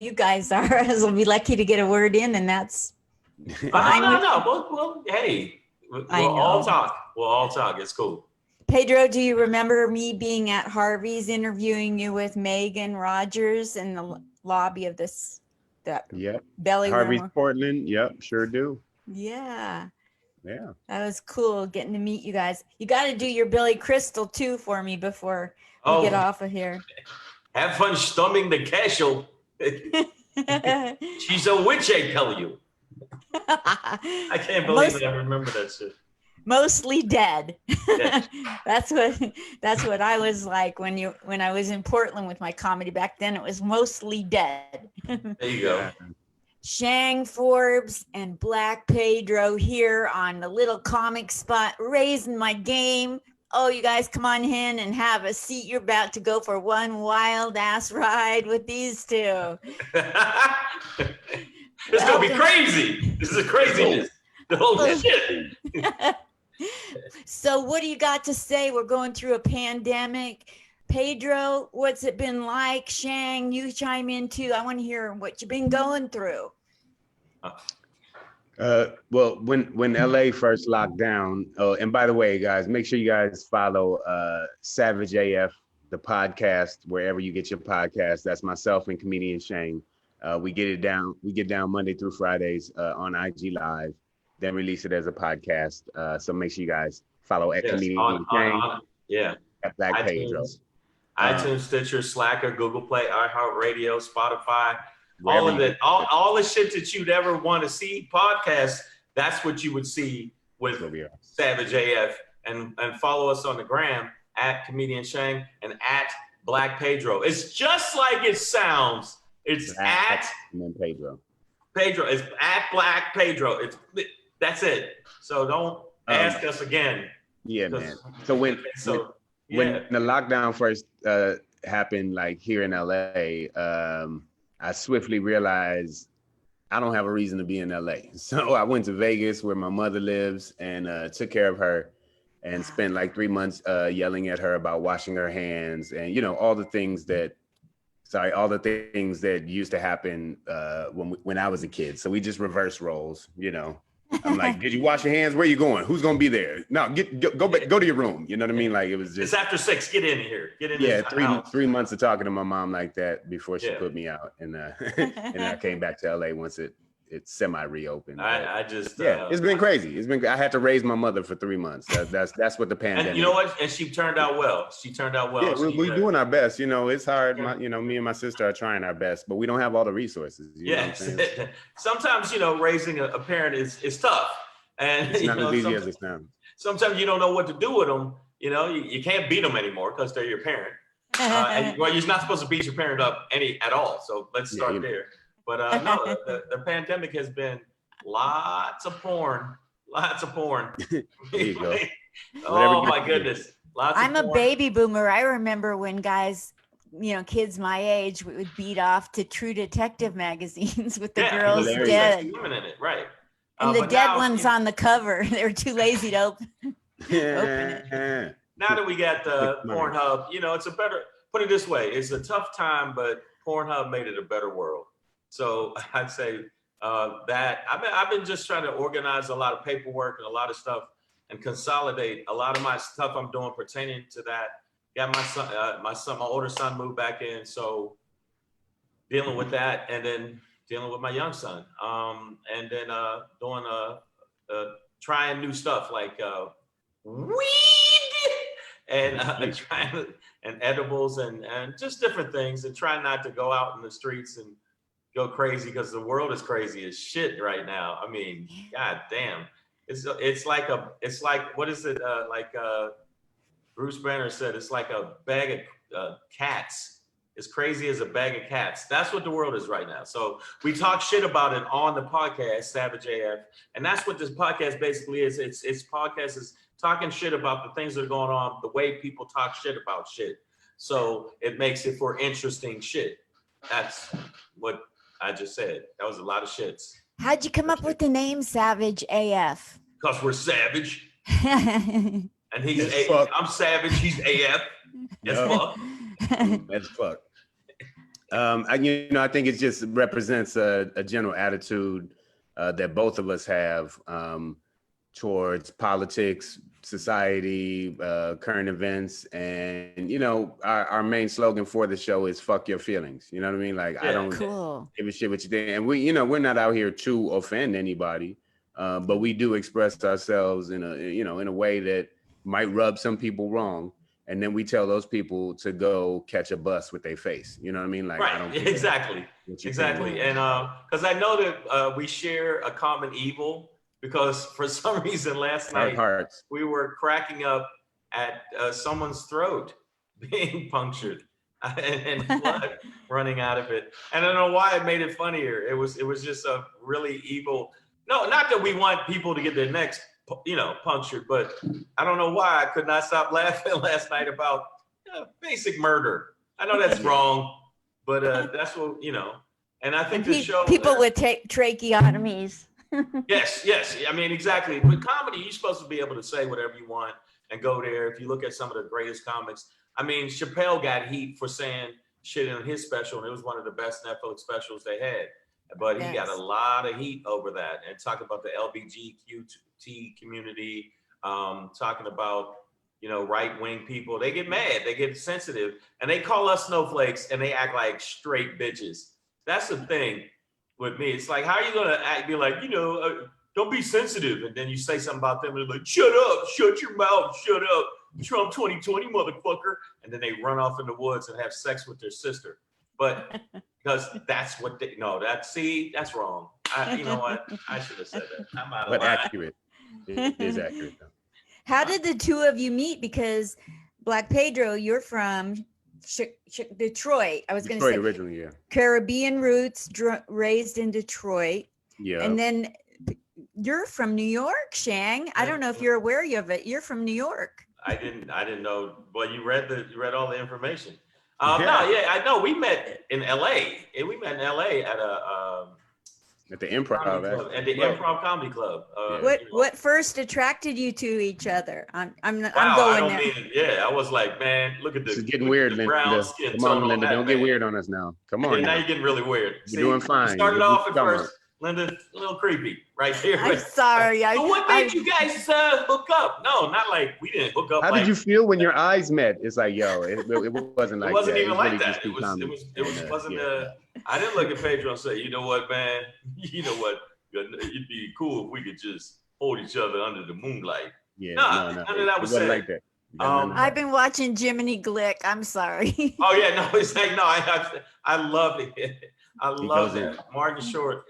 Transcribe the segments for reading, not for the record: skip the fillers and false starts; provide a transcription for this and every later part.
you guys are, as we'll be lucky to get a word in, and that's fine. No. Well, hey, we'll all talk. We'll all talk. It's cool. Pedro, do you remember me being at Harvey's interviewing you with Megan Rogers in the lobby of that belly Harvey's room? Portland. Yep, sure do. Yeah. Yeah. That was cool getting to meet you guys. You got to do your Billy Crystal too for me before we get off of here. Have fun storming the castle. She's a witch, I tell you. I can't believe I remember that shit. Mostly dead. Yeah. That's what I was like when I was in Portland with my comedy back then. It was mostly dead. There you go. Shang Forbes and Black Pedro here on the little comic spot, raising my game. Oh, you guys come on in and have a seat. You're about to go for one wild ass ride with these two. It's gonna be crazy. This is craziness. The whole shit. So what do you got to say? We're going through a pandemic. Pedro, what's it been like? Shang, you chime in too. I want to hear what you've been going through. Well, when LA first locked down, and by the way, guys, make sure you guys follow Savage AF, the podcast, wherever you get your podcast. That's myself and comedian Shang. We get down Monday through Fridays on IG Live, then release it as a podcast. So make sure you guys follow at comedian Shang. At Black Pedro. iTunes, Stitcher, Slacker, Google Play, iHeartRadio, Spotify. All of it, all the shit that you'd ever want to see podcasts, that's what you would see with Savage AF. And follow us on the gram at Comedian Shang and at Black Pedro. It's just like it sounds. It's at and then Pedro. It's at Black Pedro. That's it. So don't ask us again. Yeah, man. So when the lockdown first happened, like here in LA, I swiftly realized I don't have a reason to be in LA. So I went to Vegas where my mother lives and took care of her and spent like 3 months yelling at her about washing her hands and, all the things that used to happen when I was a kid. So we just reverse roles, I'm like, did you wash your hands? Where are you going? Who's gonna be there? No, go to your room. You know what I mean? Like it was just. It's after 6. Get in here. Get in. Yeah, 3 months of talking to my mom like that before she put me out, and and I came back to LA once it semi reopened. It's been crazy. I had to raise my mother for 3 months. That's what the pandemic. And you know what? And she turned out well. Yeah, we're doing our best. It's hard. Me and my sister are trying our best, but we don't have all the resources. You know what I'm saying? Sometimes raising a parent is tough, and it's not as easy as it sounds. Sometimes you don't know what to do with them. You can't beat them anymore because they're your parent. You're not supposed to beat your parent up at all. So let's start there. But no, the pandemic has been lots of porn. There you go. Oh my goodness. I'm a baby boomer. I remember when guys, kids my age would beat off to True Detective magazines with the girls dead. Women in it, right. And the dead ones on the cover. They were too lazy to open it. Now that we got the Pornhub, it's put it this way, it's a tough time, but Pornhub made it a better world. So I'd say that I've been just trying to organize a lot of paperwork and a lot of stuff and consolidate a lot of my stuff I'm doing pertaining to that. Got my older son moved back in, so dealing with that, and then dealing with my young son, and then doing trying new stuff like weed and trying and edibles and just different things, and trying not to go out in the streets and go crazy because the world is crazy as shit right now. I mean, god damn, it's like what is it? Bruce Banner said, it's like a bag of cats. As crazy as a bag of cats. That's what the world is right now. So we talk shit about it on the podcast, Savage AF, and that's what this podcast basically is. It's podcast is talking shit about the things that are going on, the way people talk shit about shit. So it makes it for interesting shit. That's what I just said. That was a lot of shits. How'd you come up with the name Savage AF? Because we're savage. And I'm savage, he's AF. As fuck. As fuck. I think it just represents a general attitude that both of us have towards politics, society, current events, and our main slogan for the show is "Fuck your feelings." You know what I mean? Like I don't give a shit what you think, and we're not out here to offend anybody, but we do express ourselves in a way that might rub some people wrong. And then we tell those people to go catch a bus with their face. You know what I mean? Like, right. I don't Exactly. And because I know that we share a common evil, because for some reason last night we were cracking up at someone's throat being punctured and blood running out of it. And I don't know why it made it funnier. It was just a really evil. No, not that we want people to get their necks punctured, but I don't know why I could not stop laughing last night about basic murder. I know that's wrong, but that's what and I think the show people with tracheotomies. yes. I mean, exactly. With comedy, you're supposed to be able to say whatever you want and go there. If you look at some of the greatest comics, I mean, Chappelle got heat for saying shit in his special, and it was one of the best Netflix specials they had. But he got a lot of heat over that, and talking about the LGBTQ community, talking about right-wing people. They get mad, they get sensitive, and they call us snowflakes, and they act like straight bitches. That's the thing with me. It's like, how are you gonna be like, don't be sensitive, and then you say something about them, and they're like, shut up, shut your mouth, shut up, Trump 2020, motherfucker, and then they run off in the woods and have sex with their sister. But because that's what that's wrong. You know what? I should have said that. I'm out of line. But accurate. It is accurate though. How did the two of you meet? Because Black Pedro, you're from Detroit. I was going to say originally, yeah. Caribbean roots, raised in Detroit. Yeah. And then you're from New York, Shang. I don't know if you're aware of it. You're from New York. I didn't know. Well, you read all the information. I know. We met in LA. We met in LA at at the Improv. At the Improv Comedy Club. What first attracted you to each other? I'm going there. I was like, man, look at this. This is getting weird, Linda. Come on, Linda. Don't get weird on us now. Come on. Now you're getting really weird. You're doing fine. Started off at first, Linda, a little creepy right here. I'm sorry. So what made you guys hook up? No, not like we didn't hook up. How did you feel when your eyes met? It's like, yo, it wasn't like that. It wasn't even like that. It wasn't. I didn't look at Pedro and say, you know what, man? You know what? It'd be cool if we could just hold each other under the moonlight. Yeah, no, none of that was said. Like that. I've been watching Jiminy Glick. I'm sorry. Oh yeah, no, it's like I love it. I love that. Martin Short's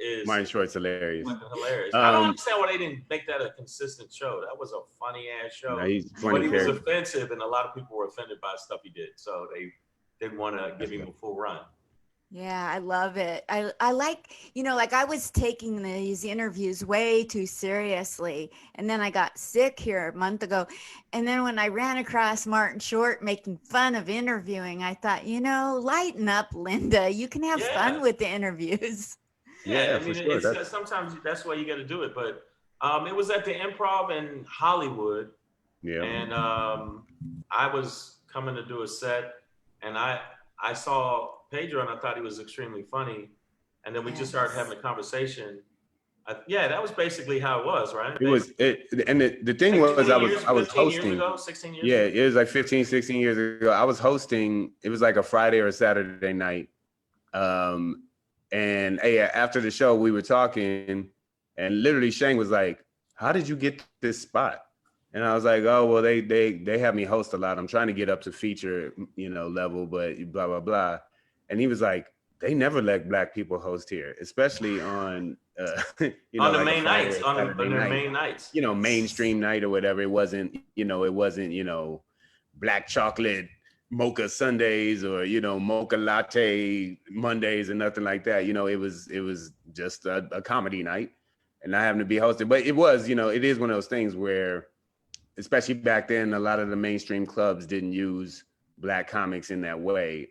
hilarious. Hilarious. I don't understand why they didn't make that a consistent show. That was a funny ass show. Yeah, he's funny, but he was offensive, and a lot of people were offended by stuff he did. So they didn't want to give him a full run. Yeah, I love it. I like, like I was taking these interviews way too seriously. And then I got sick here a month ago. And then when I ran across Martin Short making fun of interviewing, I thought, lighten up, Linda. You can have fun with the interviews. Yeah, I mean, sure. Sometimes that's why you got to do it. But it was at the Improv in Hollywood. Yeah. And I was coming to do a set, and I saw Pedro, and I thought he was extremely funny. And then we just started having a conversation. That was basically how it was, right? It was and the thing was I was hosting. Years ago, 16 years yeah, ago? It was like 15, 16 years ago. I was hosting. It was like a Friday or a Saturday night. And after the show, we were talking, and literally Shang was like, "How did you get this spot?" And I was like, "Oh, well, they have me host a lot. I'm trying to get up to feature, level, but blah blah blah." And he was like, "They never let Black people host here, especially on on the main nights, on the main nights. Mainstream night or whatever. It wasn't, black chocolate mocha Sundays or mocha latte Mondays and nothing like that. It was just a comedy night, and I happened to be hosted. But it was, it is one of those things where, especially back then, a lot of the mainstream clubs didn't use Black comics in that way.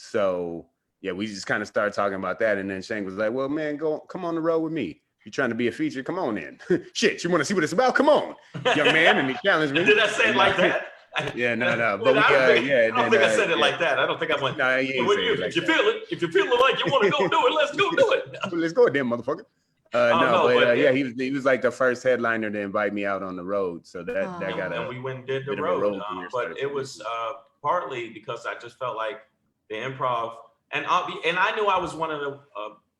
So yeah, we just kind of started talking about that, and then Shang was like, "Well, man, come on the road with me. You trying to be a feature? Come on in. Shit, you want to see what it's about? Come on, young man." And he challenged me. Did I say it like that? Yeah, no. But But I yeah, don't think I said it like that. I don't think I went. No, you ain't say it like if you feel it, if you're feeling like you want to go do it, let's go do it. Well, let's go then, motherfucker. Yeah, he was like the first headliner to invite me out on the road. So that got and we went and did the bit of a road. career But started it was partly because I just felt like the improv, and I knew I was one of the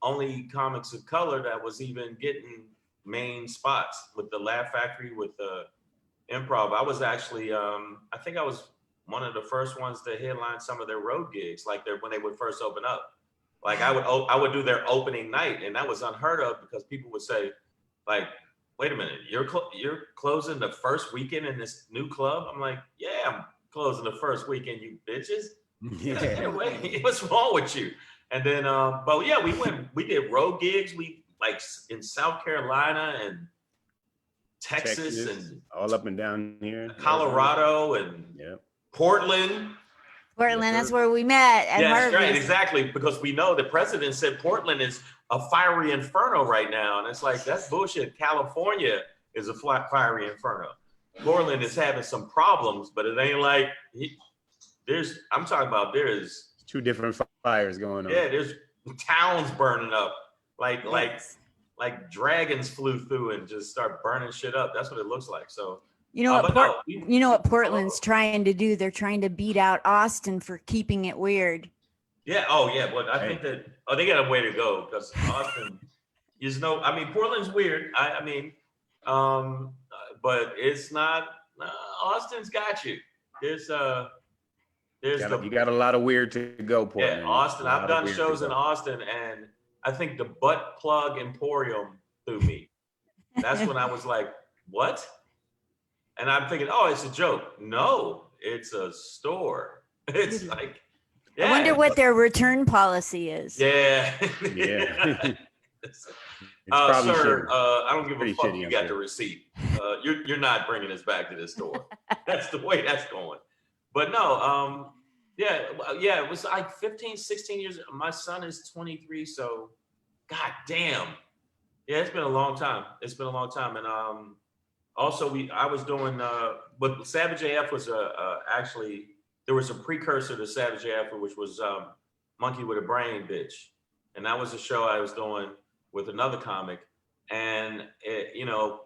only comics of color that was even getting main spots with the Laugh Factory, with the improv. I was actually, I think I was one of the first ones to headline some of their road gigs, like when they would first open up. Like I would do their opening night, and that was unheard of because people would say, like, "Wait a minute, you're closing the first weekend in this new club?" I'm like, "Yeah, I'm closing the first weekend, you bitches." Yeah. What's wrong with you? And then, but yeah, we did road gigs. We like in South Carolina and Texas and all up and down here, Colorado and Portland. Portland, that's where we met at Harvey. Right, exactly. Because we know the president said Portland is a fiery inferno right now. And it's like, that's bullshit. California is a fiery inferno. Portland is having some problems, but it ain't like, I'm talking about there's 2 different fires going on. Yeah, there's towns burning up. Like dragons flew through and just start burning shit up. That's what it looks like. So, you know what Portland's trying to do? They're trying to beat out Austin for keeping it weird. Yeah. Oh, yeah. But I think that they got a way to go because Austin is Portland's weird. But it's not. Austin's got you. You got a lot of weird to go, Portland. Yeah, Austin. I've done shows in Austin, and I think the Butt Plug Emporium threw me. That's when I was like, what? And I'm thinking, oh, it's a joke. No, it's a store. It's like, I wonder what their return policy is. Yeah. Yeah. Sir, I don't give a fuck. You got the receipt. You're not bringing us back to this store. That's the way that's going. But no, it was like 15, 16 years. My son is 23, so god damn. Yeah, it's been a long time. And also I was doing but Savage AF was actually there was a precursor to Savage AF, which was Monkey with a Brain Bitch. And that was a show I was doing with another comic. And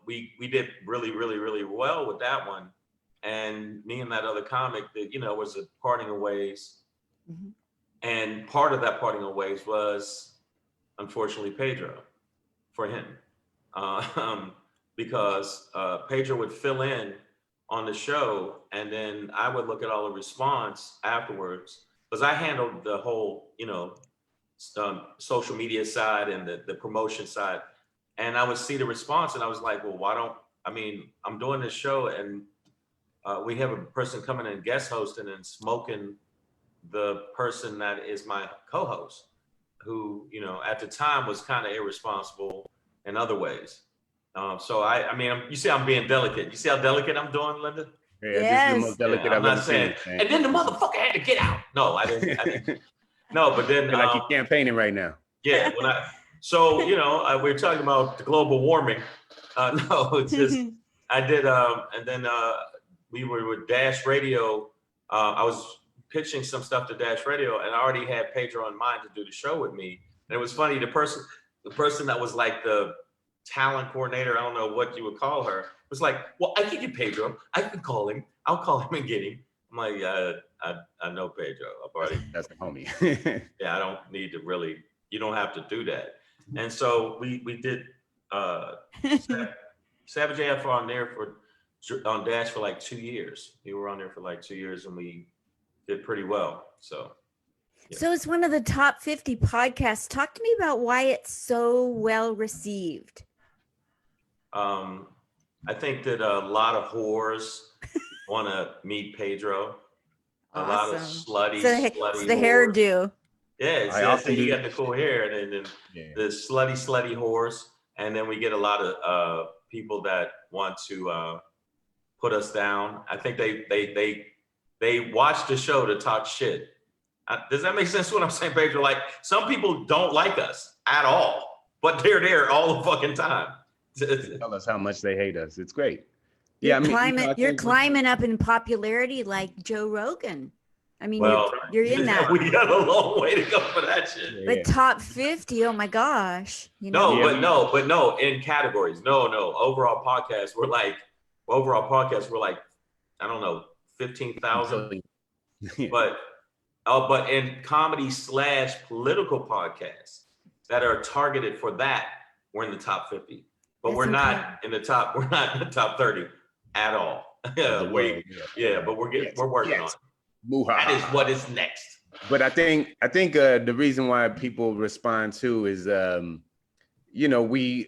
we did really, really, really well with that one. And me and that other comic that, was a parting of ways. Mm-hmm. And part of that parting of ways was, unfortunately, Pedro for him. Because Pedro would fill in on the show, and then I would look at all the response afterwards. Because I handled the whole, social media side and the promotion side. And I would see the response, and I was like, well, I'm doing this show, and we have a person coming in guest hosting and smoking the person that is my co-host, who, at the time was kind of irresponsible in other ways. So you see I'm being delicate. You see how delicate I'm doing, Linda? Yeah, yes. This is the most delicate I've ever seen. And then the motherfucker had to get out. No, I didn't. No, but then like you're campaigning right now. Yeah. We're talking about the global warming. No, it's just I did. And then we were with Dash Radio. I was pitching some stuff to Dash Radio, and I already had Pedro in mind to do the show with me. And it was funny. The person that was like the talent coordinator, I don't know what you would call her, was like, well, I can get Pedro. I can call him. I'll call him and get him. I'm like, I know Pedro. I've already. That's a homie. Yeah, I don't need to really. You don't have to do that. And so we did Savage AF on Dash for like 2 years. We were on there for like 2 years, and we did pretty well. So. Yeah. So it's one of the top 50 podcasts. Talk to me about why it's so well received. I think that a lot of whores want to meet Pedro. Awesome. A lot of slutty, it's the hairdo. Yeah, you got the cool hair, and then the slutty whores, and then we get a lot of people that want to put us down. I think they watch the show to talk shit. Does that make sense what I'm saying, Pedro? Like, some people don't like us at all, but they're there all the fucking time. Tell us how much they hate us. It's great. You're I mean, climbing. I You're think climbing up in popularity like Joe Rogan. I mean, Well, you're in that we got a long way to go for that shit. yeah, the top 50. Oh my gosh. You know? No, Yeah, but no, in categories. No. Overall podcast, we're like, I don't know, 15,000. yeah. But in comedy / political podcasts that are targeted for that, we're in the top 50. But That's we're not incredible. in the top, we're not in the top 30 at all. The world, But we're working on it. That is what is next. But I think the reason why people respond to is you know, we're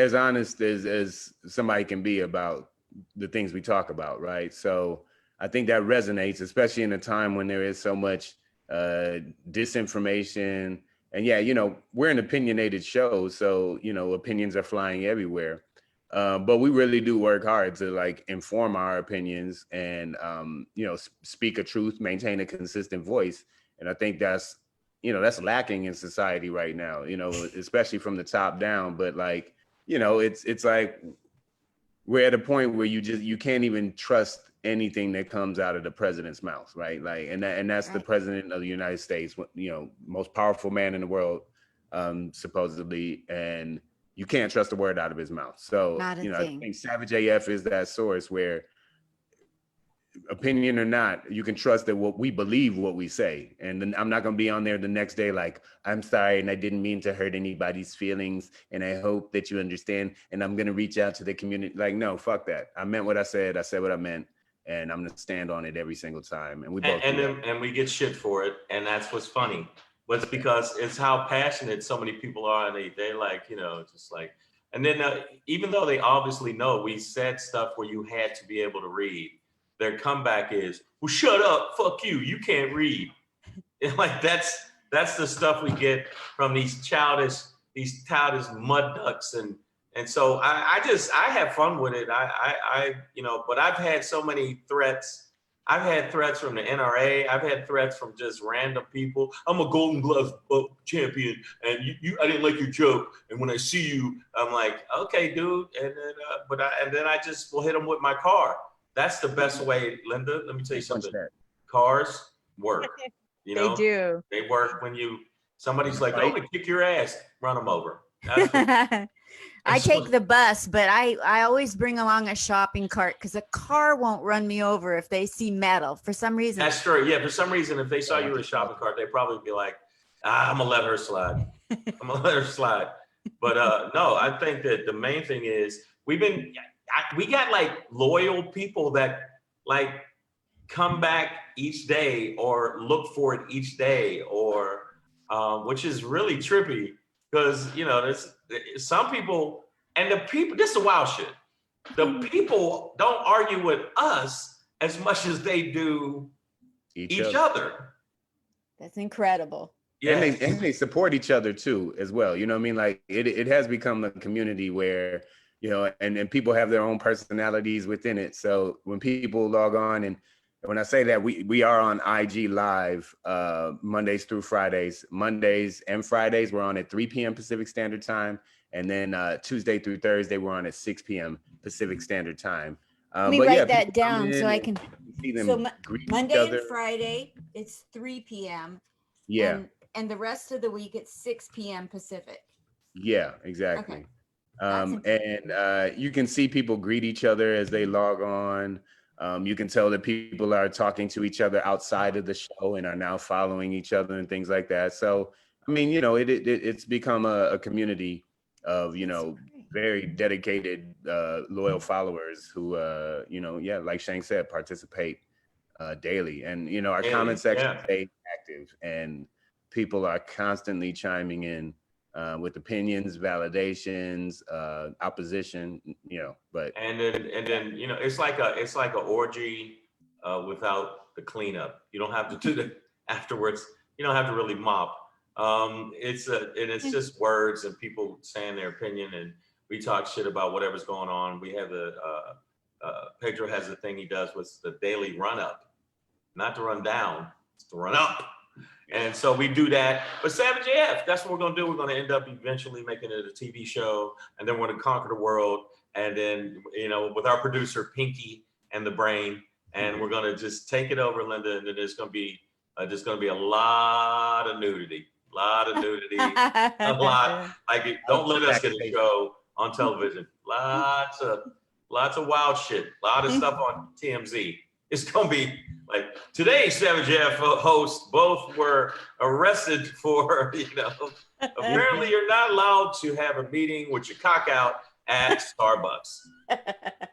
as honest as somebody can be about the things we talk about, right? So I think that resonates, especially in a time when there is so much disinformation. And yeah, you know, we're an opinionated show, so you know, opinions are flying everywhere. But we really do work hard to like inform our opinions and you know, speak a truth, maintain a consistent voice. And I think that's, you know, that's lacking in society right now, you know, especially from the top down. But like, you know, it's like we're at a point where you can't even trust anything that comes out of the president's mouth, right? Like, and that's the president of the United States, you know, most powerful man in the world, supposedly, and you can't trust a word out of his mouth. So, you know, I think Savage AF is that source where, opinion or not, you can trust that what we believe, what we say. And then I'm not going to be on there the next day like, I'm sorry and I didn't mean to hurt anybody's feelings and I hope that you understand and I'm going to reach out to the community. Like, no, fuck that. I meant what I said what I meant, and I'm going to stand on it every single time. And we both and we get shit for it, and that's what's funny. But it's because it's how passionate so many people are, and they like, you know, just like, and then even though they obviously know we said stuff where you had to be able to read, their comeback is, well, shut up, fuck you, you can't read. And like that's the stuff we get from these childish mud ducks, and so I have fun with it. I you know, but I've had so many threats. I've had threats from the NRA. I've had threats from just random people. I'm a Golden Glove champion, and you I didn't like your joke. And when I see you, I'm like, okay, dude. And then I just will hit them with my car. That's the best way, Linda. Let me tell you something. Cars work. You know, they work when somebody's like, I'm gonna kick your ass, run them over. I take the bus, but I always bring along a shopping cart because a car won't run me over if they see metal for some reason. That's true. Yeah, for some reason, if they saw you with a shopping cart, they'd probably be like, I'm gonna let her slide. I'm gonna let her slide. But no, I think that the main thing is we got like loyal people that like come back each day or look for it each day, or which is really trippy because, you know, there's some people, and the people, this is the wild shit. The people don't argue with us as much as they do each other. That's incredible. Yeah, and they support each other too, as well. You know what I mean? Like it has become a community where, you know, and people have their own personalities within it. So when people log on, and when I say that, we are on IG Live Mondays through Fridays. Mondays and Fridays, we're on at 3 p.m. Pacific Standard Time. And then Tuesday through Thursday, we're on at 6 p.m. Pacific Standard Time. Let me write that down so I can see them. So Monday and Friday, it's 3 p.m. Yeah. And the rest of the week, it's 6 p.m. Pacific. Yeah, exactly. Okay. And you can see people greet each other as they log on. You can tell that people are talking to each other outside of the show and are now following each other and things like that. So, I mean, you know, it's become a community of, you know, very dedicated, loyal followers who, you know, yeah, like Shang said, participate daily. And, you know, our comment section stay active, and people are constantly chiming in with opinions, validations, opposition, you know, but. And then, you know, it's like a orgy without the cleanup. You don't have to do the afterwards. You don't have to really mop. It's just words and people saying their opinion, and we talk shit about whatever's going on. We have Pedro has a thing he does with the daily run up, not to run down, it's to run up. And so we do that. But Savage AF, that's what we're gonna do. We're gonna end up eventually making it a TV show, and then we're gonna conquer the world. and then with our producer Pinky and the Brain, and we're gonna just take it over, Linda, and then there's gonna be a lot of nudity, a lot. Like, don't let us get a show on television. Lots of wild shit. A lot of stuff on TMZ. It's gonna be like today's Savage AF hosts both were arrested for, apparently you're not allowed to have a meeting with your cock out at Starbucks.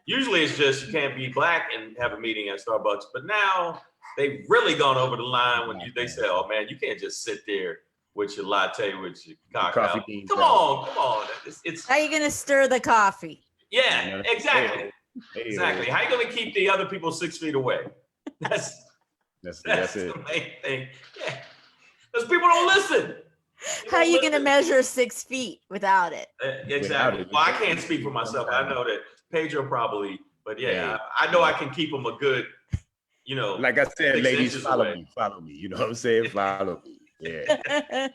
Usually it's just you can't be black and have a meeting at Starbucks, but now they've really gone over the line when they say, "Oh man, you can't just sit there with your latte with your cock out." Come on. It's how are you gonna stir the coffee? Yeah, exactly. Exactly. How are you gonna keep the other people 6 feet away? That's it. The main thing. Yeah, because people don't listen. How are you going to measure 6 feet without it? Exactly. Well, I can't speak for myself. I know that Pedro probably, but I know I can keep them a good, Like I said, ladies, follow me. You know what I'm saying? Follow me. Yeah.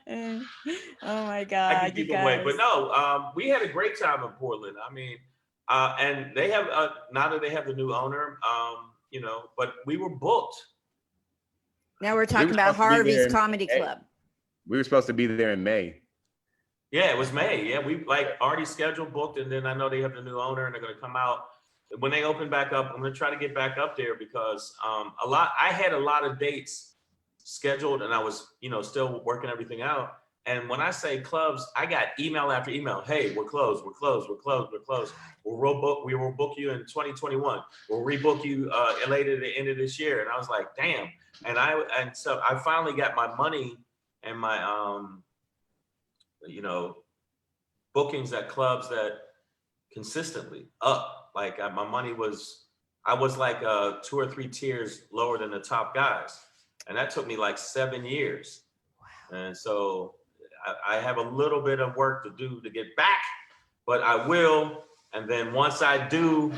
Oh my God. I can keep them away. But no, we had a great time in Portland. I mean, and they have, now that they have the new owner, but we were booked. Now we're talking about Harvey's Comedy Club. We were supposed to be there in May. Yeah, it was May. Yeah, we already scheduled, booked, and then I know they have the new owner and they're gonna come out. When they open back up, I'm gonna try to get back up there because I had a lot of dates scheduled and I was, still working everything out. And when I say clubs, I got email after email. Hey, we're closed. We will book you in 2021. We'll rebook you later at the end of this year. And I was like, damn. And so I finally got my money and my bookings at clubs that consistently up. Like my money I was like 2 or 3 tiers lower than the top guys, and that took me like 7 years. Wow. And so I have a little bit of work to do to get back, but I will. And then once I do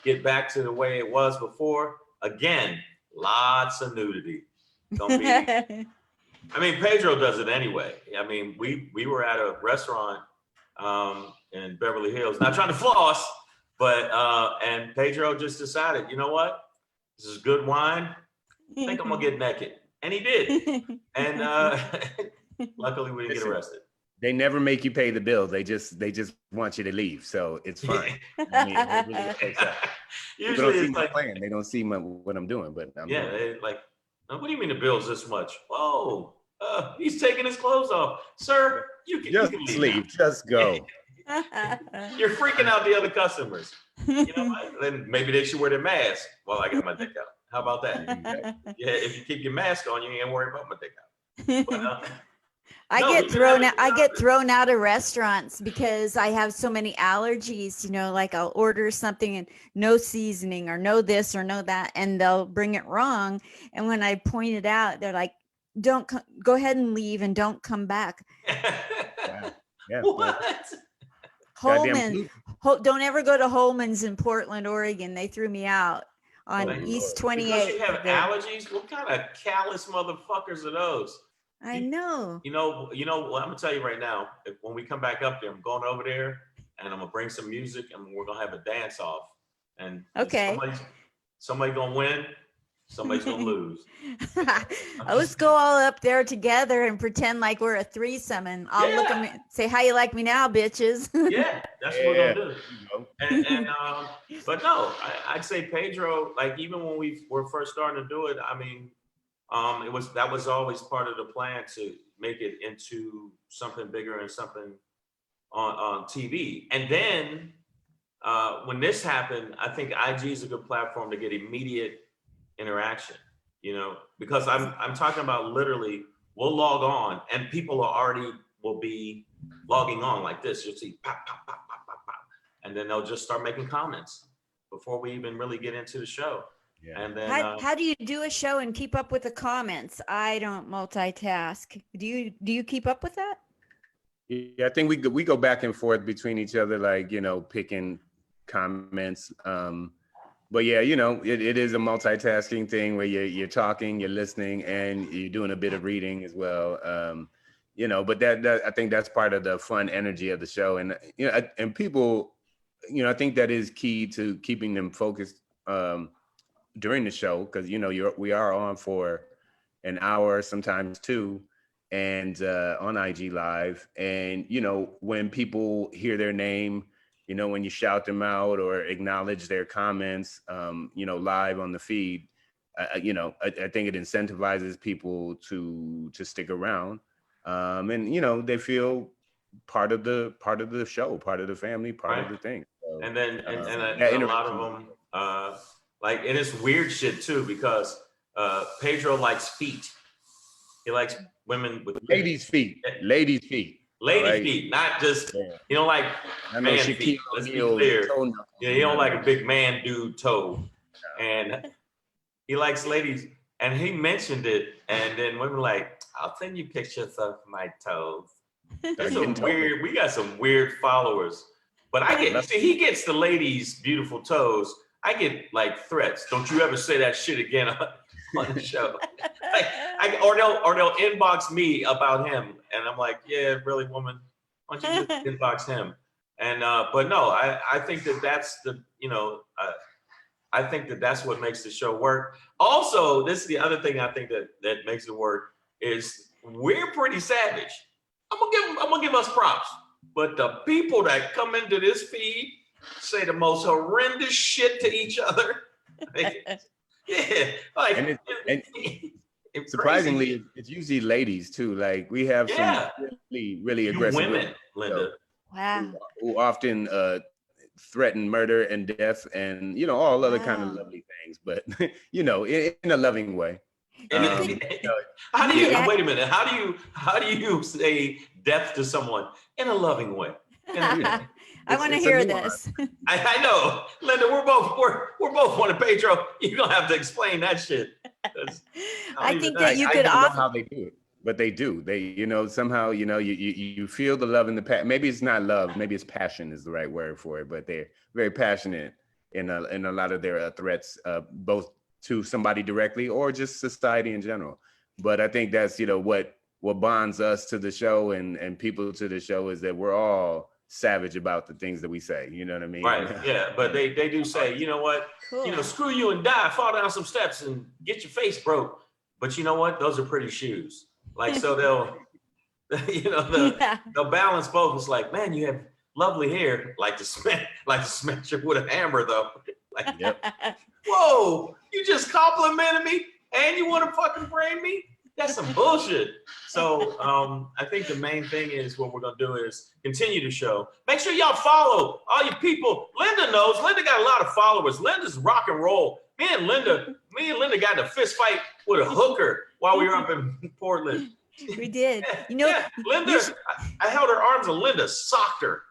get back to the way it was before, again, lots of nudity. Don't be. I mean, Pedro does it anyway. I mean, we were at a restaurant in Beverly Hills, not trying to floss, but and Pedro just decided, you know what? This is good wine. I think I'm gonna get naked, and he did. And luckily, we didn't get arrested. They never make you pay the bill. They just want you to leave, so it's fine. I mean, it really works out. Usually, it's like playing. They don't see what I'm doing, but I'm doing. They like, what do you mean the bill's this much? Whoa. He's taking his clothes off. Sir, you can leave. Just go. You're freaking out the other customers. You know what? Then maybe they should wear their mask while I got my dick out. How about that? Yeah, if you keep your mask on, you ain't worry about my dick out. But, I get thrown out of restaurants because I have so many allergies, like I'll order something and no seasoning or no this or no that, and they'll bring it wrong. And when I point it out, they're like, go ahead and leave and don't come back. Yeah. What? Holman, don't ever go to Holman's in Portland, Oregon. They threw me out on East 28th. Because you have allergies? What kind of callous motherfuckers are those? I know. Well, I'm gonna tell you right now, when we come back up there, I'm going over there and I'm gonna bring some music and we're gonna have a dance off. And somebody's gonna win, somebody's gonna lose. Let's go all up there together and pretend like we're a threesome, and I'll look at me and say, "How you like me now, bitches?" Yeah, that's what we're gonna do. But no, I'd say Pedro, like even when we were first starting to do it, I mean, that was always part of the plan to make it into something bigger and something on TV. And then when this happened, I think IG is a good platform to get immediate interaction, because I'm talking about literally we'll log on and people will be logging on like this. You'll see pop, pop, pop, pop, pop, pop. And then they'll just start making comments before we even really get into the show. Yeah. And then how do you do a show and keep up with the comments? I don't multitask. Do you keep up with that? Yeah, I think we go back and forth between each other, like, picking comments. But yeah, it is a multitasking thing where you're talking, you're listening, and you're doing a bit of reading as well. But that I think that's part of the fun energy of the show. And and people, I think that is key to keeping them focused during the show, because we are on for an hour, sometimes two, and on IG Live, and when people hear their name, when you shout them out or acknowledge their comments, live on the feed, I think it incentivizes people to stick around, and they feel part of the show, part of the family, part of the thing. So, and then that a lot of them like, and it's weird shit too, because Pedro likes feet. He likes women with ladies' feet. Ladies' feet. Ladies' feet, not just you don't like man feet. Let's be clear. You don't like a big man dude toe, and he likes ladies. And he mentioned it, and then women like, I'll send you pictures of my toes. That's some weird. We got some weird followers, but he gets the ladies' beautiful toes. I get like threats. Don't you ever say that shit again on the show. Or they'll inbox me about him, and I'm like, yeah, really, woman, why don't you just inbox him? And but no, I think that's the I think that's what makes the show work. Also, this is the other thing I think that makes it work is we're pretty savage. I'm gonna give us props, but the people that come into this feed say the most horrendous shit to each other. Surprisingly, it's usually ladies too. Like, we have some really aggressive women, Linda. Wow. Who often threaten murder and death and all other kind of lovely things, but in a loving way. How do you wait a minute? How do you say death to someone in a loving way? I want to hear this. I know, Linda. We're both one of Pedro. You're gonna have to explain that shit. I think that you I could don't know how they do it, but they do. They somehow you feel the love and the passion. Maybe it's not love. Maybe it's passion is the right word for it. But they're very passionate in a lot of their threats, both to somebody directly or just society in general. But I think that's what bonds us to the show and people to the show is that we're all savage about the things that we say. You know what I mean? Right. Yeah. But they do say, you know what? Cool. Screw you and die. Fall down some steps and get your face broke. But you know what? Those are pretty shoes. Like, so they'll they'll balance both. It's like, man, you have lovely hair. Like to smash you with a hammer though. Like, whoa, you just complimented me and you want to fucking frame me? That's some bullshit. So I think the main thing is what we're gonna do is continue the show. Make sure y'all follow all you people. Linda knows. Linda got a lot of followers. Linda's rock and roll. Me and Linda got in a fist fight with a hooker while we were up in Portland. We did. Linda, I held her arms and Linda socked her.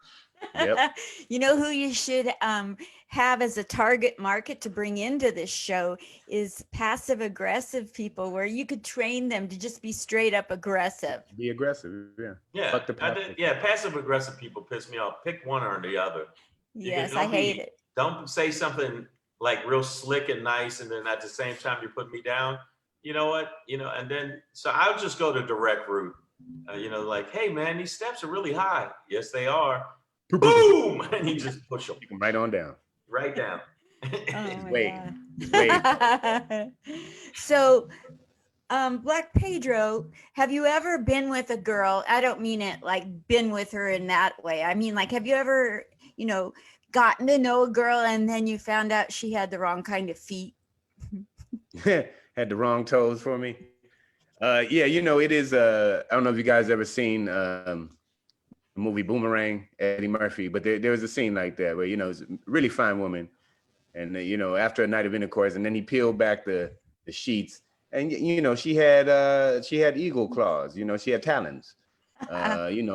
Yep. You know who you should have as a target market to bring into this show is passive aggressive people, where you could train them to just be straight up aggressive. Be aggressive, yeah. Passive aggressive people piss me off. Pick one or the other. Yes, I hate it. Don't say something like real slick and nice, and then at the same time you're putting me down. You know what? And then so I'll just go the direct route. Like, hey man, these steps are really high. Yes, they are. Boom! And you just push them right on down. Right down. Wait. So, Black Pedro, have you ever been with a girl? I don't mean it like been with her in that way. I mean, like, have you ever, gotten to know a girl and then you found out she had the wrong kind of feet? Had the wrong toes for me. It is. I don't know if you guys ever seen the movie Boomerang, Eddie Murphy, but there was a scene like that where it's a really fine woman, and after a night of intercourse, and then he peeled back the sheets, and she had eagle claws. She had talons.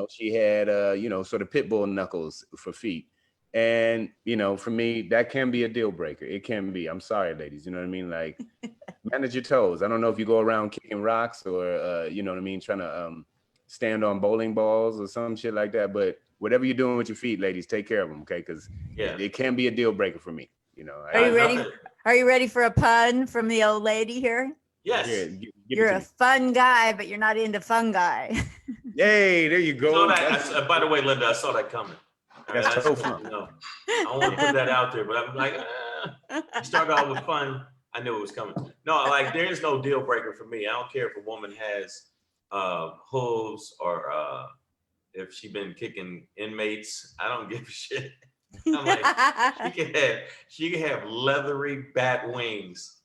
She had sort of pit bull knuckles for feet. And, for me, that can be a deal breaker. It can be. I'm sorry, ladies. You know what I mean? Like, manage your toes. I don't know if you go around kicking rocks or, trying to stand on bowling balls or some shit like that. But whatever you're doing with your feet, ladies, take care of them, okay? Because it can be a deal breaker for me. Are you ready? Are you ready for a pun from the old lady here? Yes. You're a fun guy, but you're not into fungi. Yay, there you go. By the way, Linda, I saw that coming. That's That's so just, fun. you know, I don't want to put that out there, but I'm like, you start off with fun. I knew it was coming. No, like there is no deal breaker for me. I don't care if a woman has hooves or if she been kicking inmates. I don't give a shit. I'm like, she can have leathery bat wings.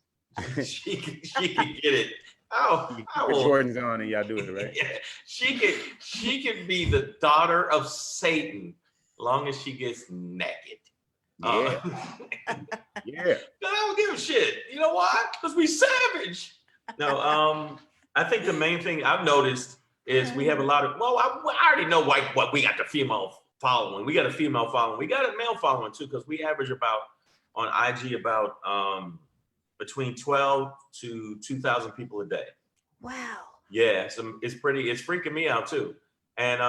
she can get it. Oh, You I keep your will. Jordans on and y'all do it, right? Yeah, she can be the daughter of Satan, long as she gets naked. Yeah. Yeah. I don't give a shit. You know why? Because we savage. No, I think the main thing I've noticed is we have a lot of. Well, I already know what we got the female following. We got a female following. We got a male following too, because we average about on IG about between 12 to 2,000 people a day. Wow. Yeah, so it's freaking me out too. And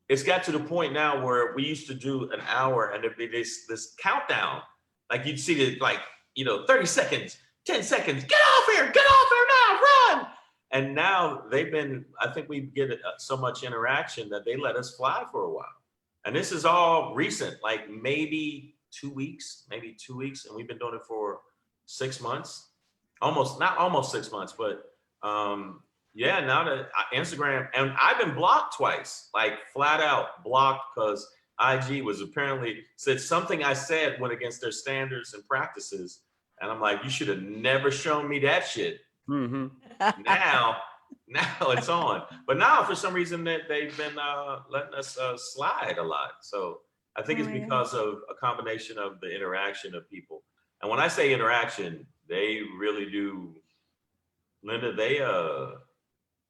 it's got to the point now where we used to do an hour and there'd be this countdown. Like you'd see it like, 30 seconds, 10 seconds, get off here now, run. And now I think we get so much interaction that they let us fly for a while. And this is all recent, like maybe 2 weeks, and we've been doing it for 6 months. Not almost 6 months, but yeah, now that Instagram, and I've been blocked twice, like flat out blocked because IG was apparently said something I said went against their standards and practices. And I'm like, you should have never shown me that shit. Mm-hmm. Now it's on. But now for some reason that they've been letting us slide a lot. So I think it's because of a combination of the interaction of people. And when I say interaction, they really do, Linda,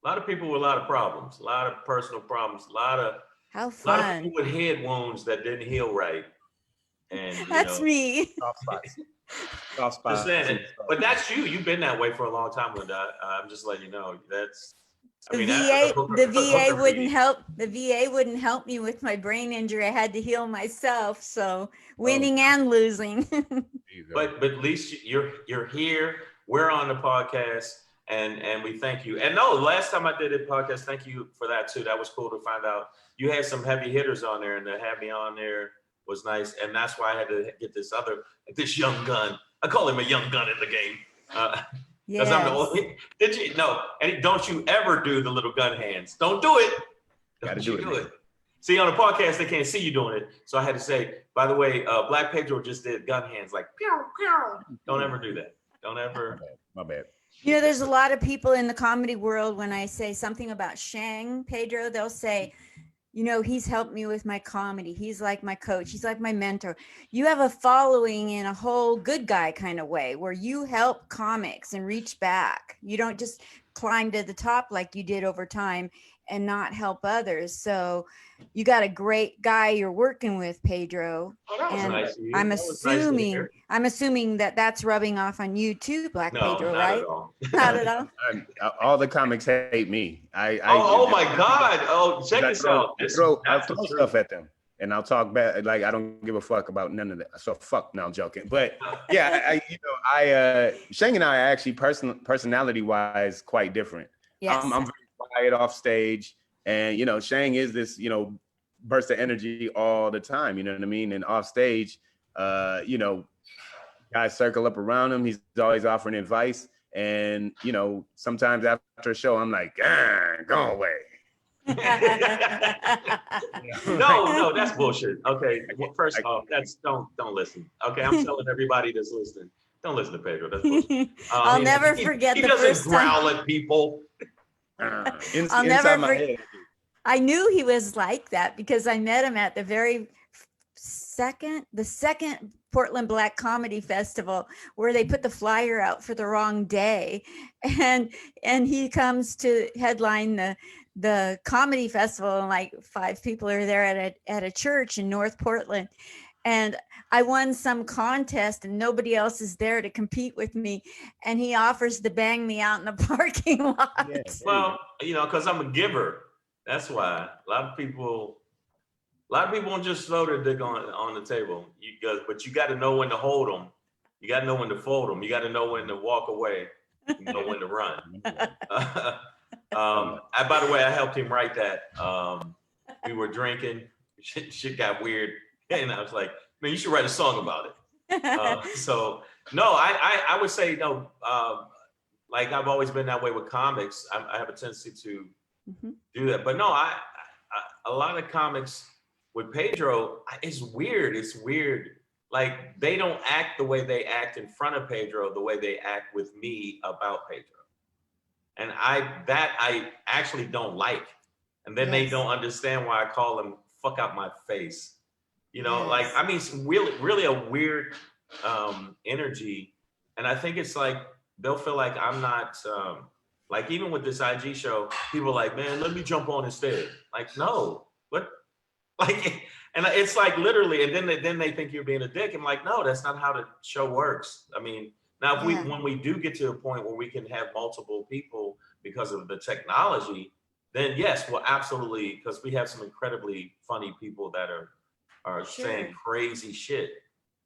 a lot of people with a lot of problems, a lot of personal problems, a lot of people with head wounds that didn't heal right. And that's me. Soft spots. Just saying it. But that's you. You've been that way for a long time, Linda. I'm just letting you know. The VA wouldn't help. The VA wouldn't help me with my brain injury. I had to heal myself. So winning and losing. But at least you're here. We're on the podcast. And we thank you. And no, last time I did a podcast, thank you for that too. That was cool to find out. You had some heavy hitters on there, and to have me on there was nice. And that's why I had to get this young gun. I call him a young gun in the game. Because I'm the only. Did you? No. And don't you ever do the little gun hands. Don't do it. Got to do it. See, on the podcast, they can't see you doing it. So I had to say, by the way, Black Pedro just did gun hands like, pew, pew. Don't ever do that. Don't ever. My bad. There's a lot of people in the comedy world, when I say something about Shang, Pedro, they'll say, he's helped me with my comedy. He's like my coach. He's like my mentor. You have a following in a whole good guy kind of way where you help comics and reach back. You don't just climb to the top like you did over time and not help others. So you got a great guy you're working with, Pedro. Oh, that was and nice of you. I'm assuming that that's rubbing off on you too, Pedro, not right? At all. Not at all. All the comics hate me. Oh my God! Oh, check this out. I'll throw stuff at them, and I'll talk back. Like I don't give a fuck about none of that. So fuck. No, I'm joking. But yeah, Shang and I are actually personality wise quite different. Yes. I'm very quiet off stage, and Shang is this burst of energy all the time. You know what I mean? And off stage, guys circle up around him. He's always offering advice. And, sometimes after a show, I'm like, go away. No, that's bullshit. Okay. Well, first off, don't listen. Okay. I'm telling everybody that's listening, don't listen to Pedro. That's bullshit. I'll never forget the first time. He doesn't growl at people. I'll never forget. I knew he was like that because I met him at the second Portland Black Comedy Festival where they put the flyer out for the wrong day, and he comes to headline the comedy festival, and like 5 people are there at a church in North Portland, and I won some contest and nobody else is there to compete with me, and he offers to bang me out in the parking lot. Yeah. Well, because I'm a giver. That's why a lot of people won't just throw their dick on the table. But you got to know when to hold them. You got to know when to fold them. You got to know when to walk away. You know when to run. By the way, I helped him write that. We were drinking. shit got weird. And I was like, man, you should write a song about it. So no, I would say no. Like I've always been that way with comics. I have a tendency to do that. But no, a lot of comics with Pedro, it's weird. It's weird. Like they don't act the way they act in front of Pedro, the way they act with me about Pedro. And I actually don't like. And then they don't understand why I call them fuck out my face. You know, like, I mean, it's really a weird energy. And I think it's like, they'll feel like I'm not, like even with this IG show, people are like, man, let me jump on instead. Like, no, what? Like, and it's like literally, and then they think you're being a dick. I'm like, no, that's not how the show works. I mean, now if when we do get to a point where we can have multiple people because of the technology, then yes, well, absolutely, because we have some incredibly funny people that are saying crazy shit.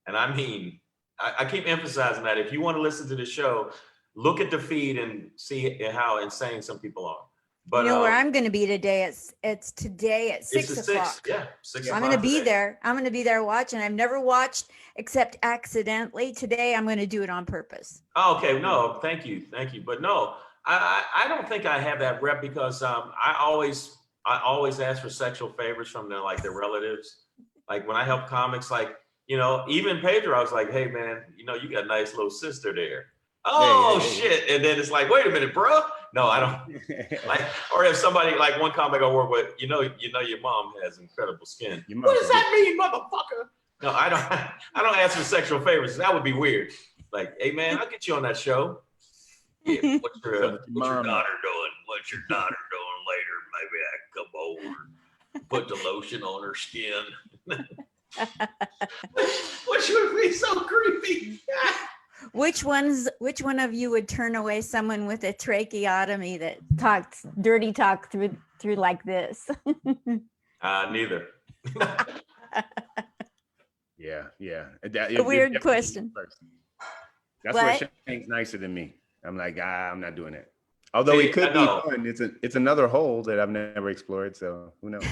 And I mean, I keep emphasizing that if you want to listen to the show, look at the feed and see how insane some people are. But you know where I'm going to be today? It's today at 6 o'clock. 6 I'm going to be there. I'm going to be there watching. I've never watched except accidentally. Today, I'm going to do it on purpose. Oh, okay. No, thank you. But no, I don't think I have that rep because I always ask for sexual favors from their relatives. Like when I help comics, like, you know, even Pedro, I was like, hey man, you know, you got a nice little sister there. Oh shit. And then it's like, wait a minute, bro. No, I don't like, or if somebody like one comic I work with, you know, your mom has incredible skin. What does that mean, motherfucker? No, I don't ask for sexual favors. That would be weird. Like, hey man, I'll get you on that show. Yeah, what's your daughter doing? What's your daughter doing later? Maybe I can come over, put the lotion on her skin. Which would be so creepy. Which one of you would turn away someone with a tracheotomy that talks dirty talk through like this? Neither. Yeah. A weird question. That's where Shang's nicer than me. I'm like, I'm not doing it. Although it could be fun. It's another hole that I've never explored. So who knows?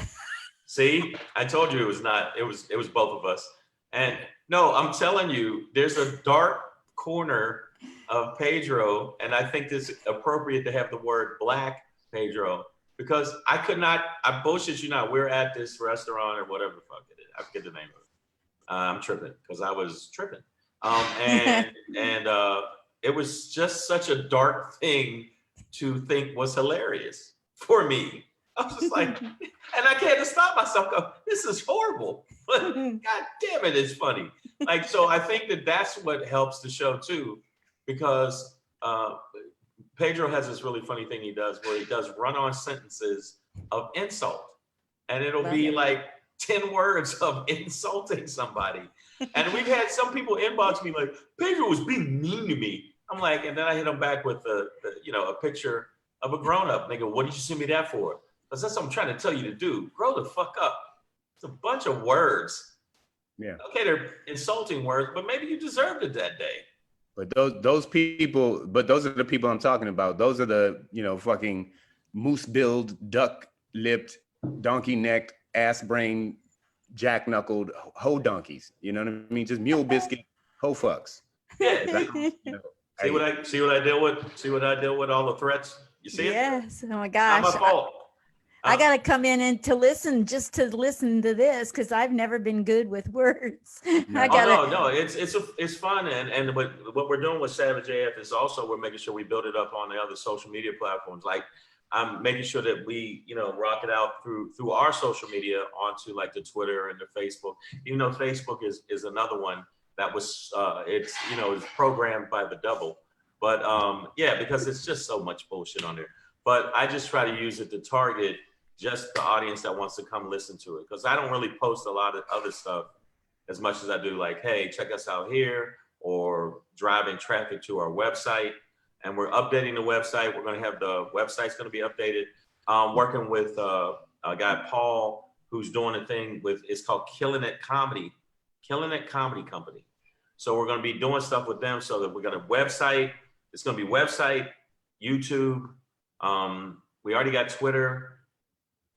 See, I told you it was not. It was both of us. And no, I'm telling you, there's a dark corner of Pedro, and I think it's appropriate to have the word Black Pedro because I bullshit you not. We're at this restaurant or whatever the fuck it is. I forget the name of it. I'm tripping because I was tripping. And it was just such a dark thing to think was hilarious for me. I was just like, and I can't stop myself. Go, this is horrible. But God damn it, it's funny. Like, so I think that's what helps the show too, because Pedro has this really funny thing he does where he does run-on sentences of insult, and it'll be like 10 words of insulting somebody. And we've had some people inbox me like, Pedro was being mean to me. I'm like, and then I hit him back with a picture of a grown-up. They go, what did you send me that for? Because that's what I'm trying to tell you to do. Grow the fuck up. It's a bunch of words. Yeah. Okay, they're insulting words, but maybe you deserved it that day. But those people, those are the people I'm talking about. Those are the, fucking moose-billed, duck-lipped, donkey-necked, ass-brained, jack-knuckled hoe donkeys. You know what I mean? Just mule biscuit hoe fucks. Yeah. See what I deal with? See what I deal with? All the threats. You see it? Yes. Oh my gosh. It's not my fault. I got to come in and to listen to this because I've never been good with words. No, it's fun, and what we're doing with Savage AF is also we're making sure we build it up on the other social media platforms. Like I'm making sure that we rock it out through our social media onto like the Twitter and the Facebook. Even though Facebook is another one that was it's programmed by the devil, but because it's just so much bullshit on there. But I just try to use it to target just the audience that wants to come listen to it. Because I don't really post a lot of other stuff as much as I do like, hey, check us out here, or driving traffic to our website. And we're updating the website. We're going to have the website's going to be updated. Working with a guy, Paul, who's doing a thing it's called Killing It Comedy Company. So we're going to be doing stuff with them so that we're going to website. It's going to be website, YouTube. We already got Twitter.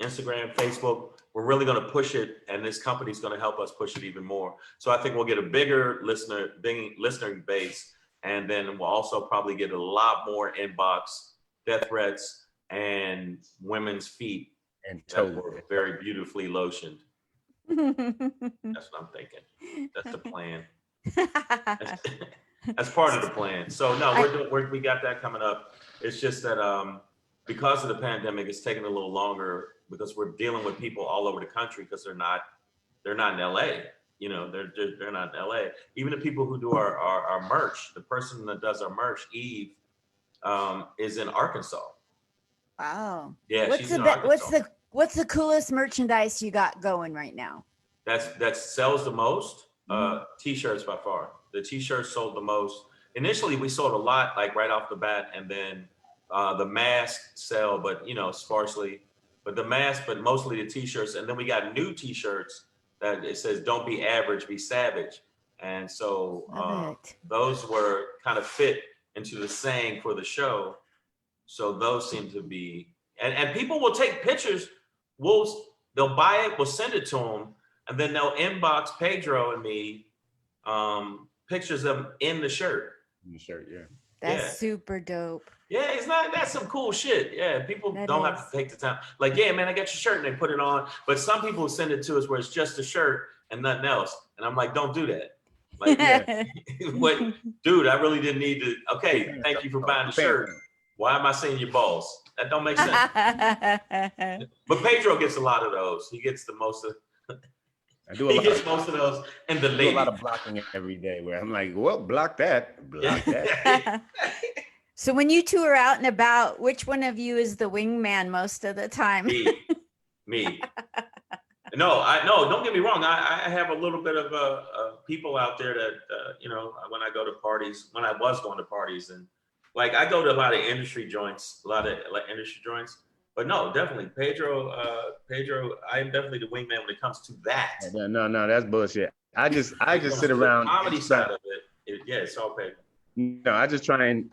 Instagram, Facebook. We're really going to push it, and this company's going to help us push it even more. So I think we'll get a bigger listener base, and then we'll also probably get a lot more inbox death threats and women's feet And that were very beautifully lotioned. That's what I'm thinking. That's the plan. That's part of the plan. So no, we got that coming up. It's just that because of the pandemic, it's taking a little longer because we're dealing with people all over the country because they're not in LA. You know, they're not in LA. Even the people who do our merch, the person that does our merch, Eve, is in Arkansas. Wow. Yeah, she's in Arkansas. What's the coolest merchandise you got going right now? That sells the most. T-shirts by far. The T-shirts sold the most. Initially, we sold a lot, like right off the bat, and then the masks sell, but sparsely. But the mask, but mostly the T-shirts, and then we got new T-shirts that it says "Don't be average, be savage," and so those were kind of fit into the saying for the show. So those seem to be, and people will take pictures. They'll buy it, we'll send it to them, and then they'll inbox Pedro and me pictures of them in the shirt. In the shirt, yeah. That's super dope. Yeah, that's some cool shit. Yeah, people don't have to take the time. Like, yeah, man, I got your shirt, and they put it on. But some people send it to us where it's just a shirt and nothing else. And I'm like, don't do that. Like, but dude, I really didn't need to. Okay, thank you for buying the shirt. Why am I seeing your balls? That don't make sense. But Pedro gets a lot of those. He gets the most of. He gets most of those, and the lady. I do a lot of blocking every day where I'm like, well, block that, block that. So when you two are out and about, which one of you is the wingman most of the time? Me. No, don't get me wrong. I have a little bit of people out there that when I go to parties, when I was going to parties, and like I go to a lot of industry joints, But no, definitely Pedro. I am definitely the wingman when it comes to that. No, that's bullshit. I just sit around. The comedy side of it, it's all Pedro. No, I just try and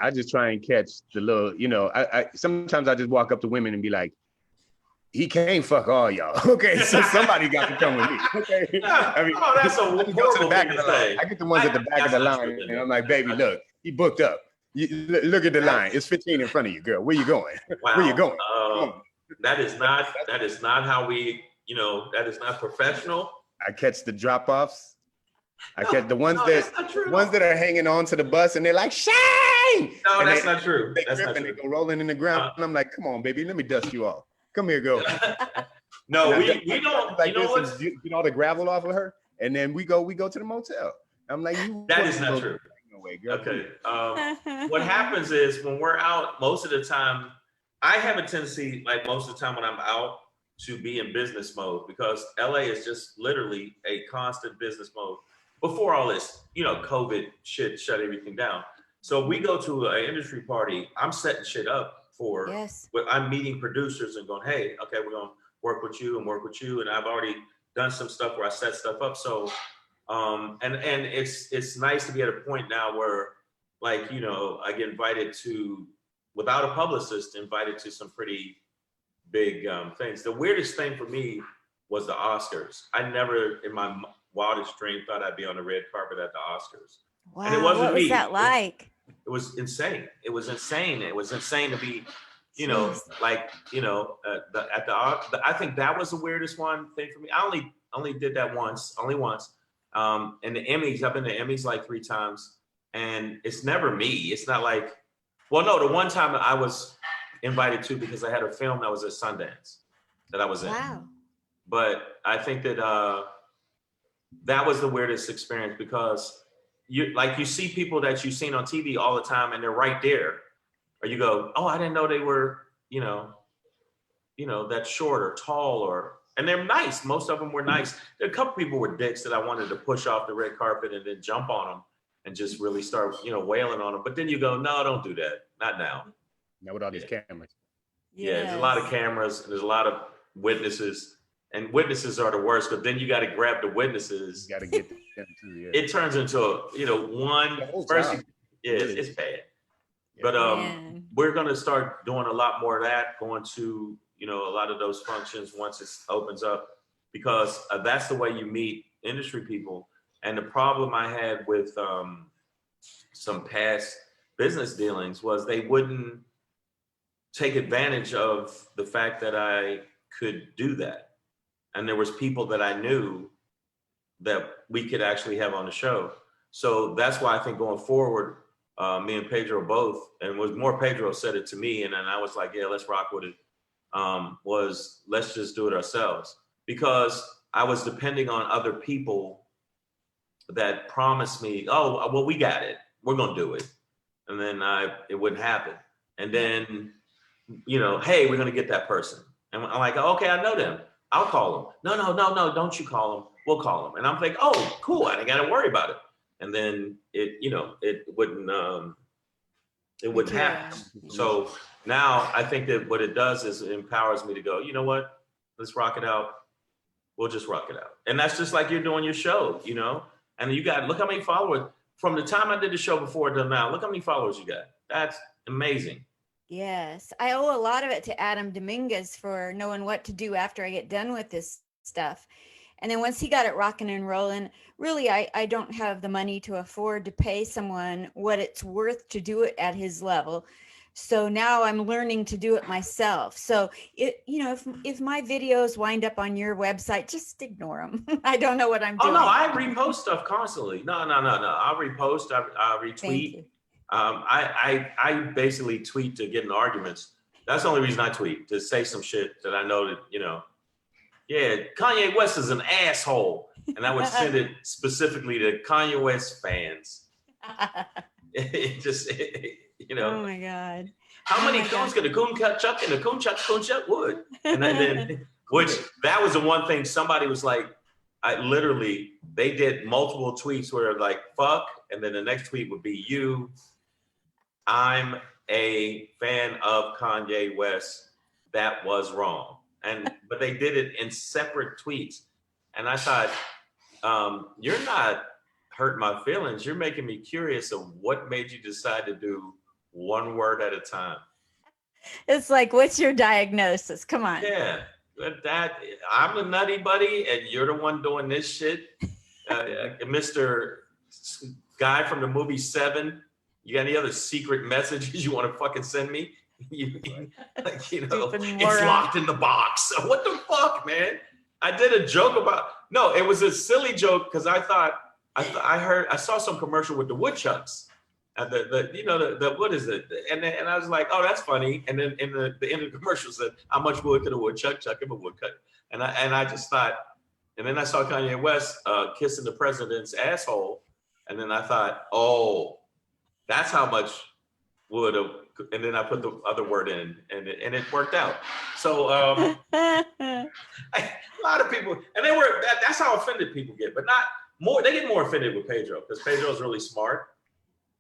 catch the little. I sometimes I just walk up to women and be like, he can't fuck all y'all. Okay, so somebody got to come with me. Okay, I mean, that's a horrible go to the back of the line. thing. I get the ones at the back of the line, and I'm like, baby, look, he booked up. Look at the line. It's 15 in front of you, girl. Where you going? Wow. Where you going? That is not how we, that is not professional. I catch the drop-offs. I catch the ones that are hanging on to the bus and they're like, Shang! No, and that's not true. That's not and true. they go rolling in the ground. And I'm like, come on, baby, let me dust you off. Come here, girl. No, we don't. Like get all the gravel off of her, and then we go to the motel. I'm like, that is not true. Way, girl. Okay. What happens is when we're out, most of the time, I have a tendency, like most of the time when I'm out, to be in business mode because LA is just literally a constant business mode. Before all this, COVID shit shut everything down. So we go to an industry party. I'm setting shit up for. Yes. I'm meeting producers and going, hey, okay, we're gonna work with you, and I've already done some stuff where I set stuff up. So. And it's nice to be at a point now where, like, I get invited to, without a publicist, invited to some pretty big things. The weirdest thing for me was the Oscars. I never, in my wildest dream, thought I'd be on the red carpet at the Oscars. Wow, and it wasn't what was me. that like? It was insane. It was insane to be, I think that was the weirdest thing for me. I only did that once. And the Emmys, I've been to Emmys like 3 times, and it's never me. It's not like, the one time that I was invited to because I had a film that was at Sundance that I was in. Wow. But I think that that was the weirdest experience because you see people that you've seen on TV all the time and they're right there, or you go, oh, I didn't know they were, that short or tall and they're nice. Most of them were nice. There are a couple people were dicks that I wanted to push off the red carpet and then jump on them and just really start, wailing on them. But then you go, no, don't do that. Not now. Now with all these cameras. Yeah, there's a lot of cameras and there's a lot of witnesses. And witnesses are the worst, but then you got to grab the witnesses. You got to get them too. Yeah. It turns into it's bad. Yeah. But we're gonna start doing a lot more of that. Going to you know, a lot of those functions once it opens up, because that's the way you meet industry people. And the problem I had with some past business dealings was they wouldn't take advantage of the fact that I could do that. And there was people that I knew that we could actually have on the show. So that's why I think going forward, me and Pedro both, and was more Pedro said it to me, and then I was like, yeah, let's rock with it, was let's just do it ourselves. Because I was depending on other people that promised me, oh, well, we got it. We're going to do it. And then it wouldn't happen. And then, you know, hey, we're going to get that person. And I'm like, okay, I know them. I'll call them. No, don't you call them. We'll call them. And I'm like, oh, cool. I ain't got to worry about it. And then it wouldn't happen. So now I think that what it does is it empowers me to go, you know what? Let's rock it out. We'll just rock it out. And that's just like you're doing your show, you know? And you got, look how many followers, from the time I did the show before to now, look how many followers you got. That's amazing. Yes. I owe a lot of it to Adam Dominguez for knowing what to do after I get done with this stuff. And then once he got it rocking and rolling, really, I don't have the money to afford to pay someone what it's worth to do it at his level. So now I'm learning to do it myself. So if my videos wind up on your website, just ignore them. I don't know what I'm doing. Oh no, I repost stuff constantly. No. I'll repost. I retweet. I basically tweet to get in arguments. That's the only reason I tweet, to say some shit that I know that, you know, yeah, Kanye West is an asshole. And I would send it specifically to Kanye West fans. You know. Oh my God. How many coons could a coon cut chuck and a coon chuck wood? And then, which that was the one thing somebody was like, they did multiple tweets where like, fuck. And then the next tweet would be you. I'm a fan of Kanye West. That was wrong. But they did it in separate tweets. And I thought, you're not hurting my feelings. You're making me curious of what made you decide to do one word at a time. It's like, what's your diagnosis? Come on. Yeah, I'm the nutty buddy, and you're the one doing this shit. Mr. Guy from the movie Seven, you got any other secret messages you want to fucking send me? It's locked in the box. What the fuck, man? I did a joke about, no, it was a silly joke because I thought, I saw some commercial with the woodchucks. What is it? And I was like, oh, that's funny. And then in the end of the commercial said, how much wood could a woodchuck chuck him a woodcut? And I just thought, and then I saw Kanye West kissing the president's asshole. And then I thought, oh, that's how much wood. And then I put the other word in, and it worked out. So a lot of people, and that's how offended people get, but not more. They get more offended with Pedro because Pedro's really smart.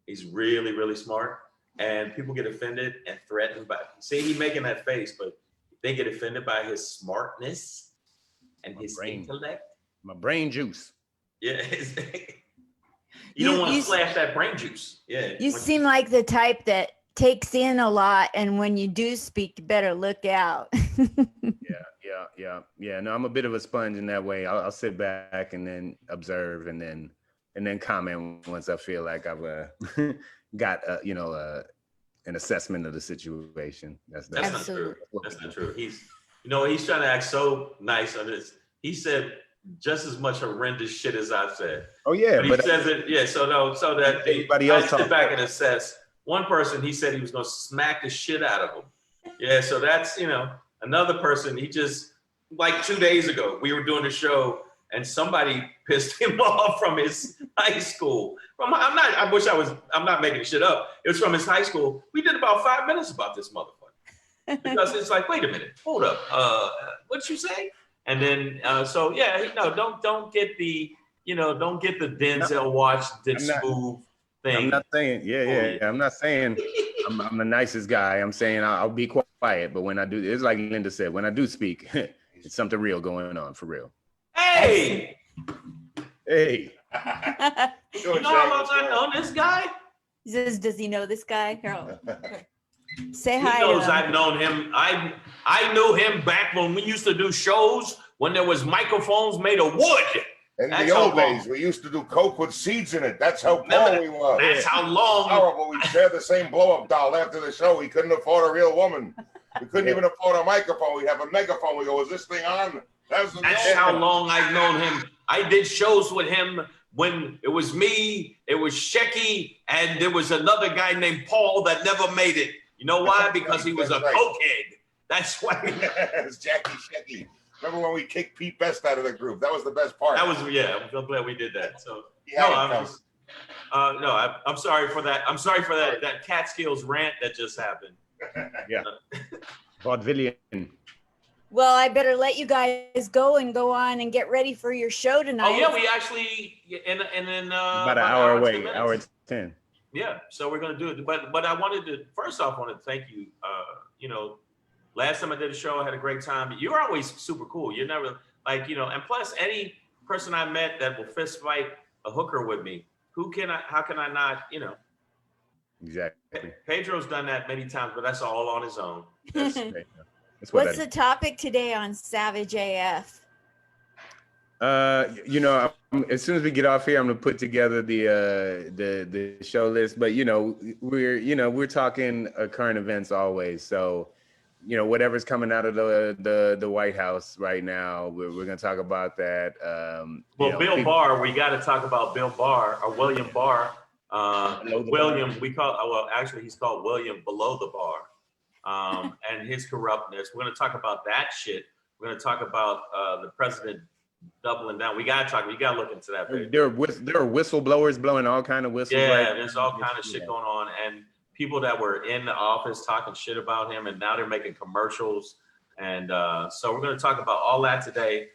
He's really, really smart, and people get offended and threatened by. See, he's making that face, but they get offended by his smartness and his intellect. My brain juice. Yeah, you don't want to flash that brain juice. Yeah, you seem like the type that takes in a lot, and when you do speak, you better look out. Yeah. No, I'm a bit of a sponge in that way. I'll sit back and then observe, and then comment once I feel like I've got an assessment of the situation. That's not true. That's not true. He's trying to act so nice on this. He said just as much horrendous shit as I've said. Oh yeah, but he says it. Yeah, so that everybody else I sit back and assess. One person, he said he was going to smack the shit out of him. Yeah, so that's another person. He just like 2 days ago we were doing a show. And somebody pissed him off from his high school. I'm not making shit up. It was from his high school. We did about 5 minutes about this motherfucker. Because it's like, wait a minute, hold up. What'd you say? And then, don't get the Denzel Washington smooth thing. I'm not saying, I'm not saying I'm the nicest guy. I'm saying I'll be quiet. But when I do, it's like Linda said, when I do speak, it's something real going on, for real. Hey! You know how much I know this guy? He says, does he know this guy? Say He hi knows to him. I've known him. I knew him back when we used to do shows when there was microphones made of wood. In That's the how old long. days, we used to do coke with seeds in it. That's how Remember poor we were. That's how long. Horrible. We shared the same blow-up doll after the show. We couldn't afford a real woman. We couldn't even afford a microphone. We'd have a megaphone. We go, is this thing on? That's how long I've known him. I did shows with him when it was me, it was Shecky, and there was another guy named Paul that never made it. You know why? Because he was a cokehead. That's why. It's Jackie Shecky. Remember when we kicked Pete Best out of the group? That was the best part. That was, yeah, I'm glad we did that. So, Yeah, I'm sorry for that. I'm sorry for that Catskills rant that just happened. Yeah. Vaudevillian. Well, I better let you guys go on and get ready for your show tonight. Oh yeah, we actually in about an hour away, hour 10. Yeah, so we're gonna do it. But I wanted to first off thank you. Last time I did a show, I had a great time. You're always super cool. You're never and plus any person I met that will fist fight a hooker with me, how can I not, Exactly. Pedro's done that many times, but that's all on his own. What's the topic today on Savage AF? As soon as we get off here, I'm gonna put together the show list. But we're talking current events always. So, whatever's coming out of the White House right now, we're gonna talk about that. Bill Barr, we got to talk about Bill Barr or William Barr. William, actually he's called William Below the Bar, and his corruptness. We're gonna talk about that shit. We're gonna talk about the president doubling down. We gotta look into that. There are whistleblowers blowing all kind of whistles. Yeah, there's all kind of shit going on, and people that were in the office talking shit about him, and now they're making commercials. And so we're going to talk about all that today.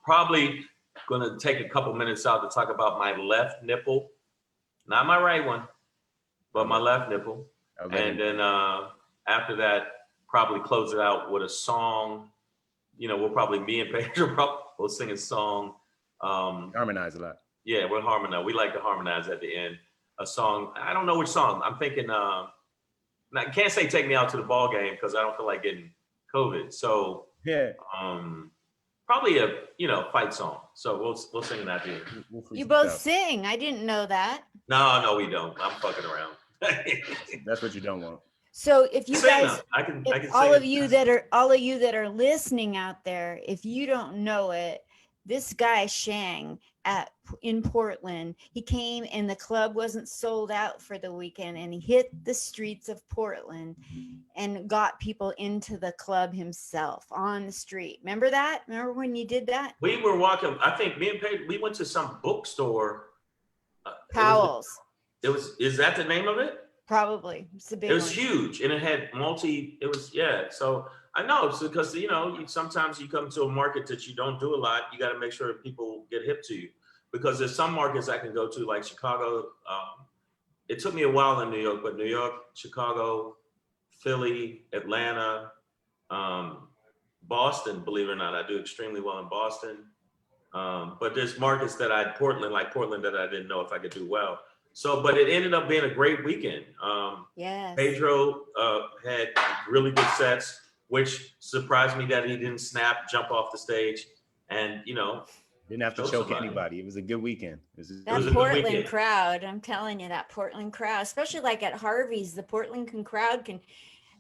Probably going to take a couple minutes out to talk about my left nipple, not my right one, but my left nipple. Okay. And then after that, probably close it out with a song. We'll probably, me and Pedro, we'll sing a song. Harmonize a lot. Yeah, we'll harmonize. We like to harmonize at the end. A song, I don't know which song. I'm thinking, I can't say "Take Me Out to the Ball Game" because I don't feel like getting COVID. So yeah, probably a fight song. So we'll sing that here. You both sing. I didn't know that. No, we don't. I'm fucking around. That's what you don't want. So if you guys, I can all of you that are listening out there, if you don't know it, this guy Shang in Portland, he came and the club wasn't sold out for the weekend, and he hit the streets of Portland and got people into the club himself on the street. Remember that? Remember when you did that? We were walking. I think me and Paige, we went to some bookstore. Powell's. Is that the name of it? Probably. It's a big. It was one. huge, and it had So I know, because sometimes you come to a market that you don't do a lot. You got to make sure people get hip to you, because there's some markets I can go to, like Chicago. It took me a while in New York, but New York, Chicago, Philly, Atlanta, Boston. Believe it or not, I do extremely well in Boston. But there's markets Portland that I didn't know if I could do well. So, but it ended up being a great weekend. Yes. Pedro had really good sets, which surprised me that he didn't jump off the stage, and didn't have to choke anybody. It was a good weekend. That Portland crowd, I'm telling you, that Portland crowd, especially like at Harvey's, the Portland crowd can,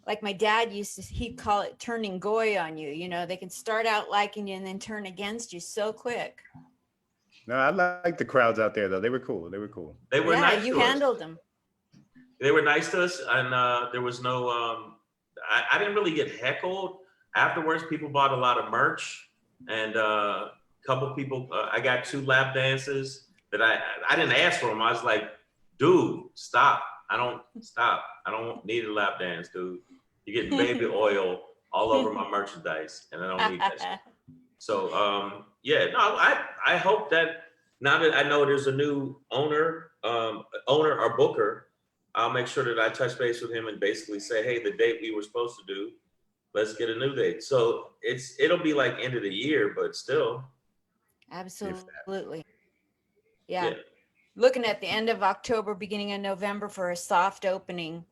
like my dad he'd call it turning goy on you. They can start out liking you and then turn against you so quick. No, I like the crowds out there though. They were cool. They were nice. You handled them. They were nice to us, and there was no. I didn't really get heckled. Afterwards, people bought a lot of merch, and a couple people. I got 2 lap dances that I didn't ask for them. I was like, "Dude, stop! I don't need a lap dance, dude. You're getting baby oil all over my merchandise, and I don't need that shit." So, I hope that now that I know there's a new owner or booker, I'll make sure that I touch base with him and basically say, hey, the date we were supposed to do, let's get a new date. So it'll be like end of the year, but still. Absolutely. Yeah. Looking at the end of October, beginning of November for a soft opening.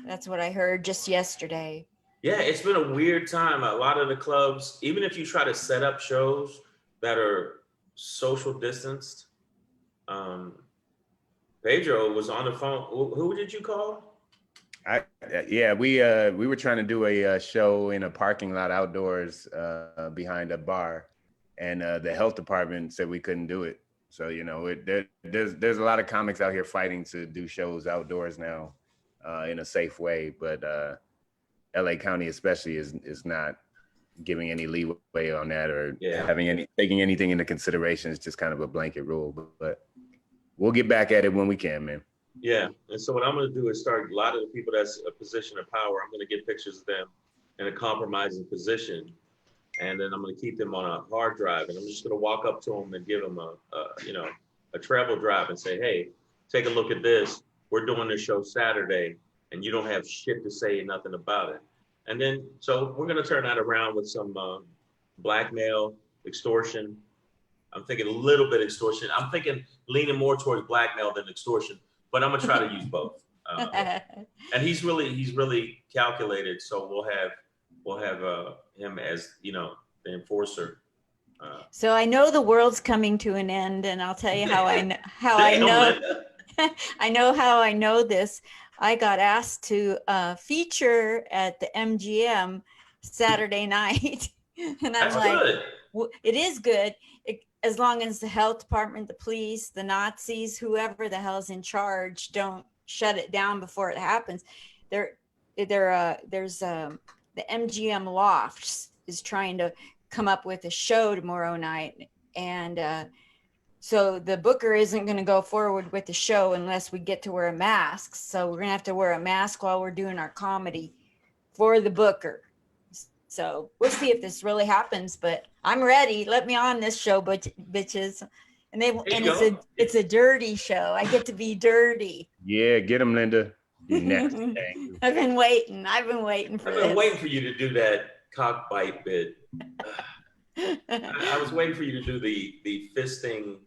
That's what I heard just yesterday. Yeah, it's been a weird time. A lot of the clubs, even if you try to set up shows that are social distanced, Pedro was on the phone. Who did you call? We were trying to do a show in a parking lot outdoors behind a bar, and the health department said we couldn't do it. So there's a lot of comics out here fighting to do shows outdoors now in a safe way, but LA County especially is not giving any leeway on that or taking anything into consideration. It's just kind of a blanket rule, but we'll get back at it when we can, man. Yeah, and so what I'm going to do is start a lot of the people that's a position of power. I'm going to get pictures of them in a compromising position, and then I'm going to keep them on a hard drive, and I'm just going to walk up to them and give them a travel drive and say, hey, take a look at this. We're doing this show Saturday, and you don't have shit to say, nothing about it. And then so we're going to turn that around with some blackmail, extortion. I'm thinking a little bit extortion. I'm thinking leaning more towards blackmail than extortion. But I'm gonna try to use both. And he's really calculated. So we'll have him as the enforcer. So I know the world's coming to an end, and I'll tell you how I know I know how I know this. I got asked to feature at the MGM Saturday night, and I'm good. Well, it is good. As long as the health department, the police, the Nazis, whoever the hell's in charge, don't shut it down before it happens. There's the MGM Lofts is trying to come up with a show tomorrow night, and so the booker isn't going to go forward with the show unless we get to wear masks. So we're going to have to wear a mask while we're doing our comedy for the booker. So we'll see if this really happens, but I'm ready. Let me on this show, bitches. And it's a dirty show. I get to be dirty. Yeah, get him, Linda. I've been waiting for this. I've been waiting for you to do that cockbite bit. I was waiting for you to do the fisting,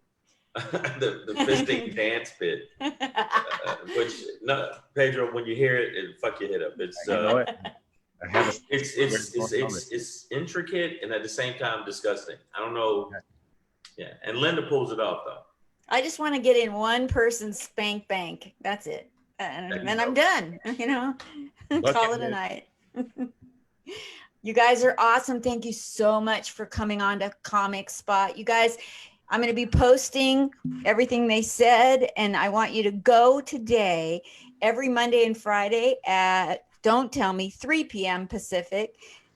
the fisting dance bit. Which Pedro, when you hear it fuck your head up. It's it's intricate and at the same time disgusting. I don't know. Yeah, and Linda pulls it off though. I just want to get in one person's spank bank. That's it, and then I'm done. Call it a night. You guys are awesome. Thank you so much for coming on to Comic Spot. You guys, I'm going to be posting everything they said, and I want you to go today, every Monday and Friday at Don't Tell Me, 3 p.m. Pacific,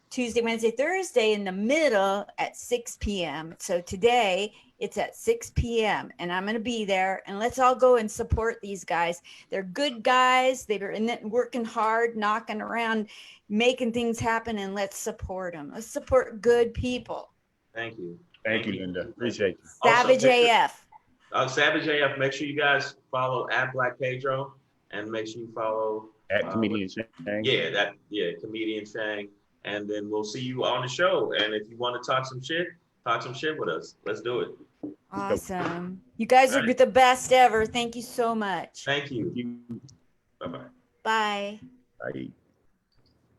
Tuesday, Wednesday, Thursday in the middle at 6 p.m. So today it's at 6 p.m. and I'm going to be there, and let's all go and support these guys. They're good guys. They're in it, working hard, knocking around, making things happen, and let's support them. Let's support good people. Thank you. Thank you, Linda. Appreciate you. Savage AF. Savage AF. Make sure you guys follow at Black Pedro, and make sure you follow at Comedian Shang. Comedian Shang. And then we'll see you on the show. And if you want to talk some shit with us. Let's do it. Awesome. You guys are the best ever. Thank you so much. Thank you. Bye-bye. Bye. Bye.